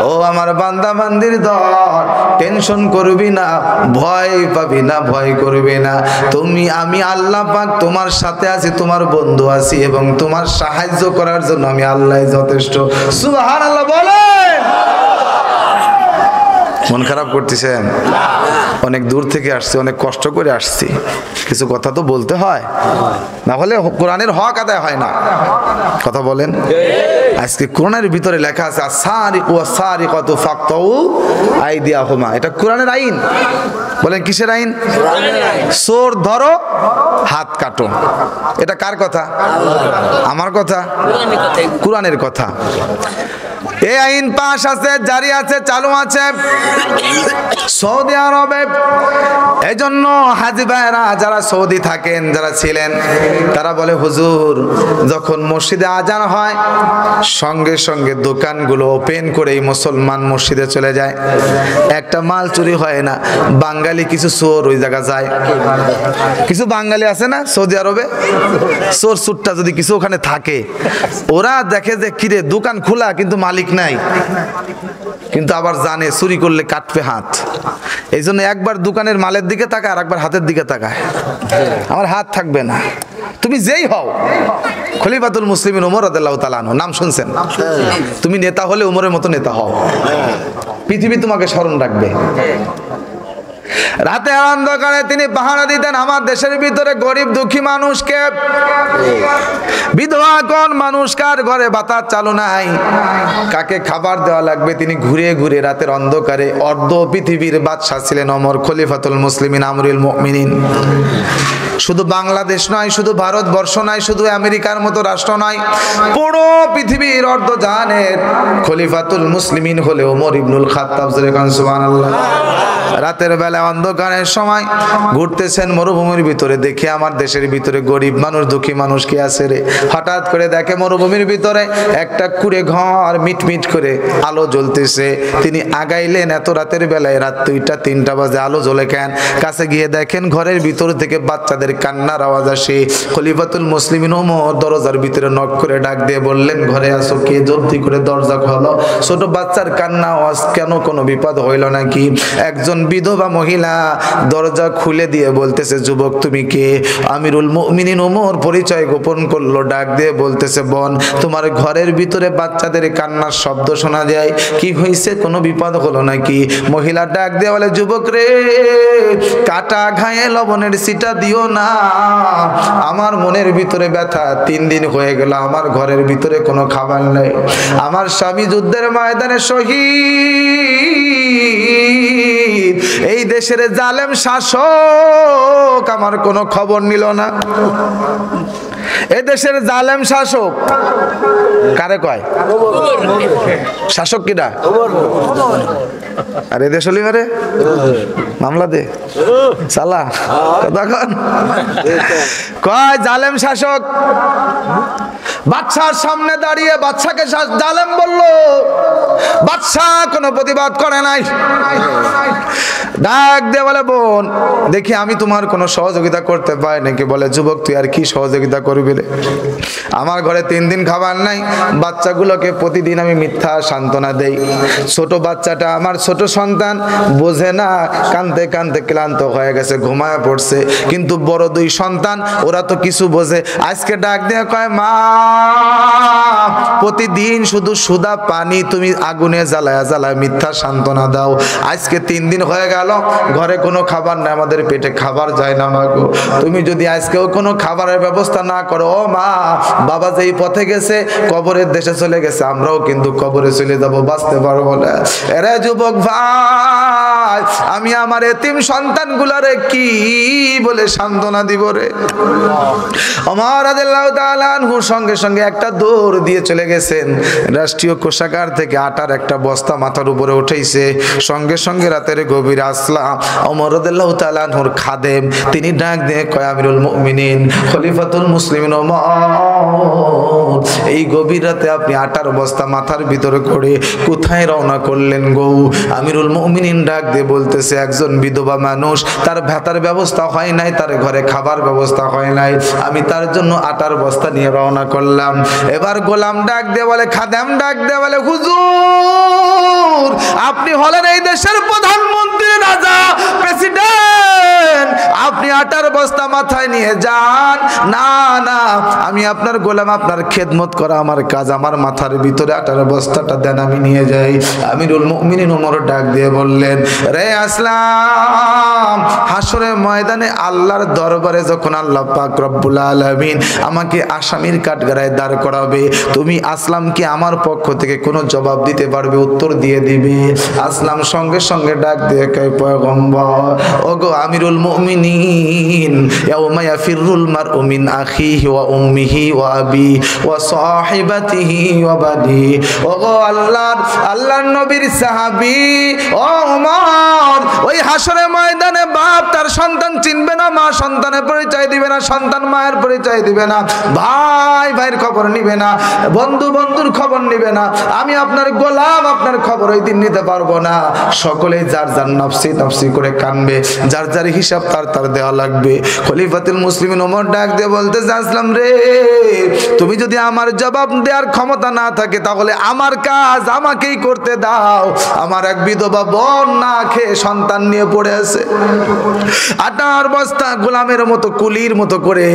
ও আমার বান্দা বান্দির দল, টেনশন করবি না, ভয় পাবি না, ভয় করবি না। তুমি আমি আল্লাহ পাক তোমার সাথে আছি, তোমার বন্ধু আছি এবং তোমার সাহায্য করার জন্য আমি আল্লাহ যথেষ্ট। সুবহানাল্লাহ বলেন। মন খারাপ করতেছেন? অনেক দূর থেকে আসছি, অনেক কষ্ট করে আসছি, কিছু কথা তো বলতে হয়, না হলে কোরআনের হক আদায় হয় না। কথা বলেন। আজকে কোরআনের ভিতরে লেখা আছে আস-সারিকু ওয়াস-সারিকাতু ফাকতাউ আইদিয়াহুমা। এটা কোরআনের আইন। বলেন কিসের আইন? চোর ধরো হাত কাটো। এটা কার কথা? আমার কথা? কোরআনের কথা। এই আইন পাশ আছে, জারি আছে, চালু আছে সৌদি আরবে। এই জন্য হাজি ভাইরা যারা সৌদি থাকেন, যারা ছিলেন, তারা বলে হুজুর যখন মসজিদে আজান হয় সঙ্গে সঙ্গে দোকানগুলো ওপেন করে এই মুসলমান মসজিদে চলে যায়, একটা মাল চুরি হয় না। বাঙালি কিছু চোর ওই জায়গা যায়, কিছু বাঙালি আছে না সৌদি আরবে, চোর সুটটা যদি কিছু ওখানে থাকে, ওরা দেখে যে কিরে দোকান খোলা কিন্তু মালিক নাই, কিন্তু আবার জানে চুরি করলে কাটবে হাত। এই জন্য একবার দোকানের মালের দিকে তাকায় আর একবার হাতের দিকে তাকায়, আমার হাত থাকবে না। তুমি যেই হও, খলিফাতুল মুসলিমিন ওমর রাদিয়াল্লাহু তাআলা আনহু নাম শুনছেন? তুমি নেতা হলে ওমরের মতো নেতা হও, পৃথিবী তোমাকে স্মরণ রাখবে। রাতের অন্ধকারে তিনি পাহারা দিতেন আমার দেশের ভিতরে গরিব দুঃখী মানুষকে, বিধবা কোন মানুষ কার ঘরে বাতাস চালু নাই, কাকে খাবার দেওয়া লাগবে, তিনি ঘুরে ঘুরে রাতের অন্ধকারে, অর্ধ পৃথিবীর বাদশা ছিলেন ওমর খলিফাতুল মুসলিমিন আমিরুল মুমিনিন। শুধু বাংলাদেশ নয়, শুধু ভারতবর্ষ নয়, শুধু আমেরিকার মতো রাষ্ট্র নয়, পুরো পৃথিবীর অর্ধজাহানের খলিফাতুল মুসলিমিন হলে ওমর ইবনুল খাত্তাব। সুবহানাল্লাহ। রাতের বেলা অন্ধকারের সময় ঘুরতেছেন মরুভূমির ভিতরে, দেখে আমার দেশের ভিতরে গরিব মানুষ দুঃখী মানুষ কি আছে রে। হঠাৎ করে দেখে মরুভূমির ভিতরে একটা কুড়ে ঘর মিটমিট করে আলো জ্বলতেছে। তিনি আগাইলেন, এত রাতের বেলায়, রাত 2টা 3টা বাজে আলো জ্বলে কেন? কাছে গিয়ে দেখেন ঘরের ভিতর থেকে বাচ্চাদের কান্নার আওয়াজ আসে। খলিফাতুল মুসলিমিন ওমর দরজার ভিতরে নক করে ডাক দিয়ে বললেন, ঘরে আসো কে? জলদি করে দরজা খোলো। ছোট বাচ্চার কান্না আওয়াজ কেন? কোনো বিপদ হইল নাকি? একজন বিধবা মহিলা দরজা খুলে দিয়ে বলতেছে, যুবক তুমি কে? আমিরুল মুমিনিন ওমর পরিচয় গোপন করলো, ডাক দিয়ে বলতেছে, বোন তোমার ঘরের ভিতরে বাচ্চাদের কান্নার শব্দ শোনা যায়, কি হয়েছে? কোনো বিপদ হলো নাকি? মহিলা ডাক দিয়ে বলে, যুবক রে, কাটা ঘায়ে লবণের সিটা দিও না, আমার মনের ভিতরে ব্যথা, 3 দিন হয়ে গেল আমার ঘরের ভিতরে কোনো খাবার নেই, আমার স্বামী যুদ্ধের ময়দানে শহীদ, এই দেশের জালেম শাসক আমার কোনো খবর নিল না। এ দেশের জালেম শাসক কারে কয়? শাসক কিনা? আর এদেশ হলিবারে মামলা দে সালা তখন কয় জালেম শাসক। বাদশার সামনে দাঁড়িয়ে বাদশাকে জালেম বলল, বাদশা কোনো প্রতিবাদ করে নাই। ডাক দিয়ে বলে, বোন দেখি আমি তোমার কোনো সহযোগিতা করতে পারি নাকি? বলে, যুবক তুই আর কি সহযোগিতা করবি রে? আমার ঘরে 3 দিন খাবার নাই, বাচ্চাগুলোকে প্রতিদিন আমি মিথ্যা সান্ত্বনা দেই। ছোট বাচ্চাটা আমার ছোট সন্তান বোঝে না, কানতে কানতে ক্লান্ত হয়ে গেছে, ঘুমায় পড়ছে, কিন্তু বড় 2 সন্তান ওরা তো কিছু বোঝে। আজকে ডাক দিয়ে কয়, মা প্রতিদিন শুধু সুদা পানি তুমি আগুনে জ্বালায় জ্বালায় মিথ্যা সান্ত্বনা দাও, আজকে 3 দিন হয়ে গেল ঘরে কোনো খাবার নেই, আমাদের পেটে খাবার যায় না মা গো, তুমি যদি আজকেও কোনো খাবারের ব্যবস্থা না করো, ও মা বাবা যেই পথে গেছে কবরের দেশে চলে গেছে, আমরাও কিন্তু কবরে চলে যাব, বাঁচতে পারবো না। এরে যুবক ভাই, আমি আমার এতিম সন্তানগুলারে কি বলে সান্ত্বনা দিব রে? ওমর রাদিয়াল্লাহু তাআলা আনহু সঙ্গে সঙ্গে একটা দৌড় দিয়ে চলে গেছেন, রাষ্ট্রীয় কোষাগার থেকে আটার একটা বস্তা মাথার উপরে উঠাইছে, সঙ্গে সঙ্গে রাতের গভীর আসলাম ওমর রাদিয়াল্লাহু তাআলা আনহুর খাদেম, তিনি ডাক দিয়ে কয়, আমিরুল মুমিনিন খলিফাতুল মুসলিমিন ওমর, এই গভীর রাতে আপনি আটার বস্তা মাথার ভিতরে করে কোথায় রওনা করলেন গো? আমিরুল মুমিনিন ডাক দিয়ে বলতেছে, একজন বিধবা মানুষ, তার ভাতার ব্যবস্থা হয় নাই, তার ঘরে খাবার ব্যবস্থা হয় নাই, আমি তার জন্য আটার বস্তা নিয়ে রওনা করলাম। এবার গোলাম ডাক দিয়ে বলে, খাদেম ডাক দিয়ে বলে, হুজুর আপনি হলেন এই দেশের প্রধানমন্ত্রী, রাজা, প্রেসিডেন্ট, আপনি আটার বস্তা মাথায় নিয়ে যান। না না, আমি আপনার গোলাম, আপনার খেদমত করা আমার কাজ, আমার মাথার ভিতরে আটার বস্তাটা দেন, আমি নিয়ে যাই। আমিরুল মুমিনিন ওমর ডাক দিয়ে বললেন, রে আসলাম, হাসরের ময়দানে আল্লাহর দরবারে যখন আল্লাহ পাক রব্বুল আলামিন আমাকে আসামির কাঠগড়ায় দাঁড় করাবে, তুমি আসলাম কি আমার পক্ষ থেকে কোনো জবাব দিতে পারবে? উত্তর দিয়ে দিবে। আসলাম সঙ্গে সঙ্গে ডাক দিয়ে কয়, পয়গম্বর ওগো আমিরুল মুমিনিন, ইয়াউমা ইয়াফিরুল মারউ মিন আখিহি ওয়া উম্মিহি ওয়া আবি ওয়া সাহিবাতিহি ওয়া বানি। ওগো আল্লাহর নবীর সাহাবী ও ওমর, ওই হাসরের ময়দানে বাপ তার সন্তান চিনবে না, মা সন্তানের পরিচয় দিবে না, সন্তান মায়ের পরিচয় দিবে না, ভাই ভাইয়ের খবর নিবে না, বন্ধু বন্ধুর খবর নিবে না। আমি আপনার গোলাম, আপনার খবর ওই দিন নিতে পারবো না। সকলেই যার যার নফসি নফসি করে কানবে, যার যার হিসাব তার দেওয়া লাগবে। খলিফাতুল মুসলিমিন ওমর ডাক দিয়ে বলতে, আসলাম রে, তুমি যদি আমার জবাব দেওয়ার ক্ষমতা না থাকে তাহলে আমার কাজ আমাকেই করতে দাও। আমার এক বিধবা বোন না খেয়ে সন্তান নিয়ে পড়ে আছে, আটার বস্তা গোলামের মতো কুলির মতো করে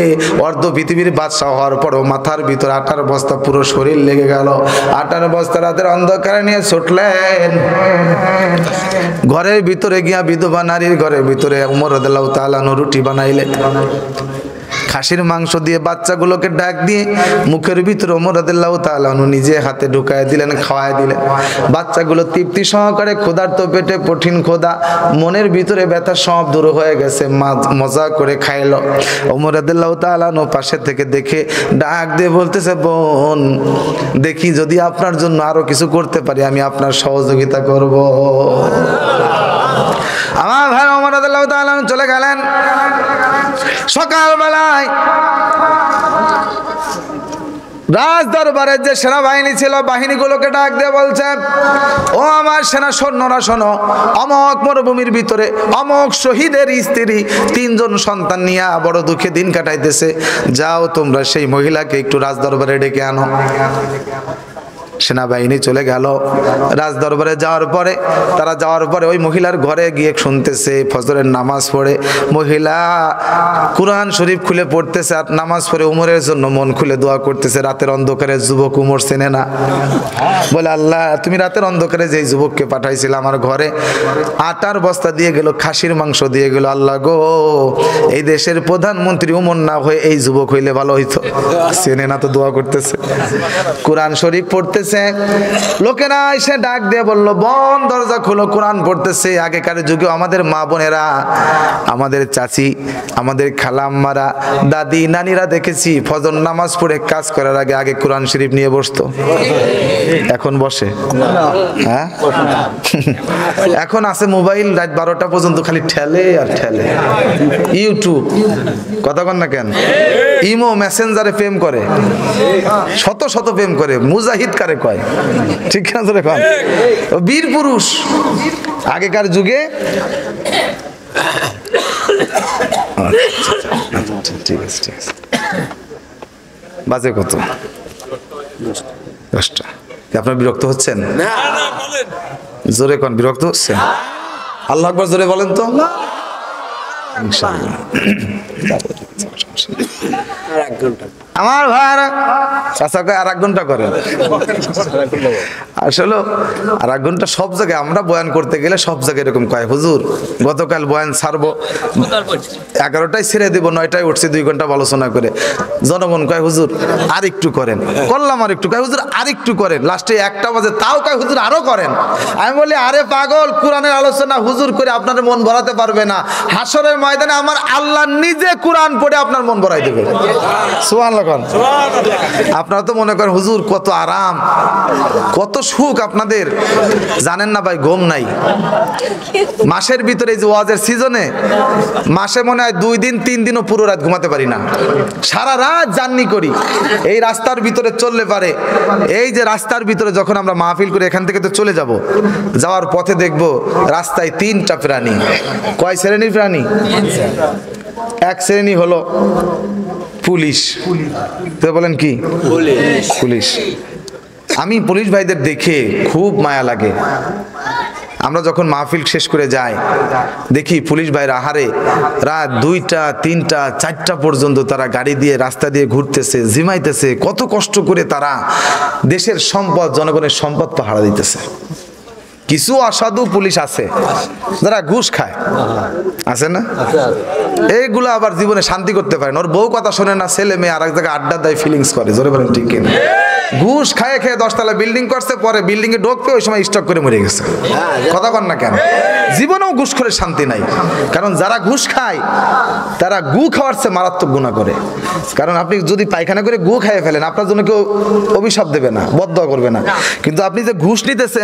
অর্ধ পৃথিবীর বাদশা হওয়ার পরও মাথার ভিতর আটার বস্তা, পুরো শরীর লেগে গেল। আটার বস্তা রাতের অন্ধকারে নিয়ে ছুটলেন ঘরের ভিতরে গিয়া বিধবা নারীর ঘরের ভিতরে উমর রাদিয়াল্লাহু তাআলা আনহু রুটি বানাইলেন। খাসির মাংস দিয়ে বাচ্চাগুলোকে ডাক দিয়ে মুখের ভিতরে ওমর রাদিয়াল্লাহু তাআলা আনহু নিজে হাতে ঢুকায় দিলেন, খাওয়ায় দিলেন। বাচ্চাগুলো তৃপ্তি সহকারে ক্ষুধার্ত পেটে, কঠিন ক্ষুধা, মনের ভিতরে ব্যথা সব দূর হয়ে গেছে, মজা করে খাইলো। ওমর রাদিয়াল্লাহু তাআলা আনহু পাশে থেকে দেখে ডাক দিয়ে বলতেছে, বোন দেখি যদি আপনার জন্য আরো কিছু করতে পারি আমি আপনার সহযোগিতা করব। আমার ভাই ওমর রাদিয়াল্লাহু তাআলা আনহু চলে গেলেন। সকালবেলায় রাজ দরবারে যে সেনাবাহিনী ছিল বাহিনীগুলোকে ডাক দিয়ে বলছে, ও আমার সেনা সৈন্যরা শোনো, অমক মরুভূমির ভিতরে অমক শহীদের স্ত্রী 3 জন সন্তান নিয়ে বড় দুঃখে দিন কাটাইতেছে, যাও তোমরা সেই মহিলাকে একটু রাজ দরবারে ডেকে আনো। সেনাবাহিনী চলে গেল রাজ দরবারে। যাওয়ার পরে ওই মহিলার ঘরে গিয়ে শুনতেছে ফজরের নামাজ পড়ে মহিলা কুরআন শরীফ খুলে পড়তেছে আর নামাজ পড়ে উমরের জন্য মন খুলে দোয়া করতেছে। রাতের অন্ধকারে যুবক উমর চেনে না, বলে আল্লাহ তুমি রাতের অন্ধকারে যেই যুবককে পাঠাইছিল আমার ঘরে আটার বস্তা দিয়ে গেল, খাসির মাংস দিয়ে গেল, আল্লাহ গো এই দেশের প্রধানমন্ত্রী উমর না হয়ে এই যুবক হইলে ভালো হইতো। চেনে না তো দোয়া করতেছে, কুরআন শরীফ পড়তেছে। লোকেরা এসে ডাক দিয়ে বলল, বোন দরজা খোলো, কোরআন পড়তেছে। আগেকার যুগে আমাদের মা বোনেরা, আমাদের চাচি, আমাদের খালাম্মারা, দাদি নানিরা দেখেছি ফজর নামাজ পড়ে কাজ করার আগে কোরআন শরীফ নিয়ে বসতো। এখন বসে? হ্যাঁ, এখন আছে মোবাইল, রাত 12টা পর্যন্ত খালি ঠেলে আর ঠেলে। ইউটিউব, কথা কন না কেন? ইমো, মেসেঞ্জারে প্রেম করে, শত শত প্রেম করে। মুজাহিদ কারে কয়? ঠিক না ধরে কন? বীর পুরুষ। আগেকার যুগে ঠিক আছে, ঠিক আছে। বাজে কত? 10টা। আপনার বিরক্ত হচ্ছেন? জোরে কন, বিরক্ত হচ্ছেন? আল্লাহু আকবার জোরে বলেন তো। ইনশাআল্লাহ আমার ভাইরা চাচা কয় আর 1 ঘন্টা করে। আসলে আর 1 ঘন্টা সব জায়গায় আমরা বয়ান করতে গেলে সব জায়গায় এরকম কয়, হুজুর গতকাল বয়ান ছাড়বো 11টায় ছেড়ে দিব, 9টায় উঠছি 2 ঘন্টা আলোচনা করে। জনগণ কয় হুজুর আর একটু করেন, করলাম আর একটু, কয় হুজুর আর একটু করেন, লাস্টে 1টা বাজে তাও কয় হুজুর আরো করেন। আমি বলি আরে পাগল, কোরআনের আলোচনা হুজুর করে আপনার মন ভরাতে পারবে না। হাসরের ময়দানে আমার আল্লাহ নিজে কোরআন পড়ে আপনার মন ভরাই দেবে। সুবহানাল্লাহ। আপনারা তো মনে করেন হুজুর কত আরাম, কত সুখ আপনাদের, জানেন না ভাই। ঘুম নাই মাসের ভিতরে, এই যে ওয়াজের সিজনে মাসে মনে হয় 2 দিন 3 দিনও পুরো রাত ঘুমাতে পারি না, সারা রাত জার্নি করি। এই রাস্তার ভিতরে চললে পারে, এই যে রাস্তার ভিতরে যখন আমরা মাহফিল করে এখান থেকে তো চলে যাব, যাওয়ার পথে দেখব রাস্তায় 3টা প্রাণী। কয় শ্রেণীর প্রাণী? এক শ্রেণী হলো পুলিশ। তো বলেন কি? পুলিশ। আমি পুলিশ ভাইদের দেখে খুব মায়া লাগে। আমরা যখন মাহফিল শেষ করে যাই দেখি পুলিশ ভাইরা আহারে রাত 2টা 3টা 4টা পর্যন্ত তারা গাড়ি দিয়ে রাস্তা দিয়ে ঘুরতেছে, ঝিমাইতেছে। কত কষ্ট করে তারা দেশের সম্পদ, জনগণের সম্পদ পাহারা দিতেছে। কিছু অসাধু পুলিশ আছে যারা ঘুষ খায়, আছে না? এইগুলো আবার জীবনে শান্তি করতে পারে না, ওর বউ কথা শোনে না, ছেলে মেয়ে আর এক জায়গায় আড্ডা দেয়, ফিলিংস করে। জোরে বলেন ঠিক কিনা? ঘুষ খায় খেয়ে 10 তলা বিল্ডিং করছে, পরে বিল্ডিং এ ঢোকবে ওই সময় স্টক করে মরে গেছে। কথা কন না কেন? জীবনেও ঘুষ করে শান্তি নাই। কারণ যারা ঘুষ খায় তারা গু খাওয়ার চেয়ে মারাত্মক গুনাহ করে। কারণ আপনি যদি পায়খানা করে গু খাইয়ে ফেলেন, আপনার জন্য কেউ অভিশাপ দেবে না, বদদোয়া করবে না। কিন্তু আপনি যে ঘুষ নিতেছেন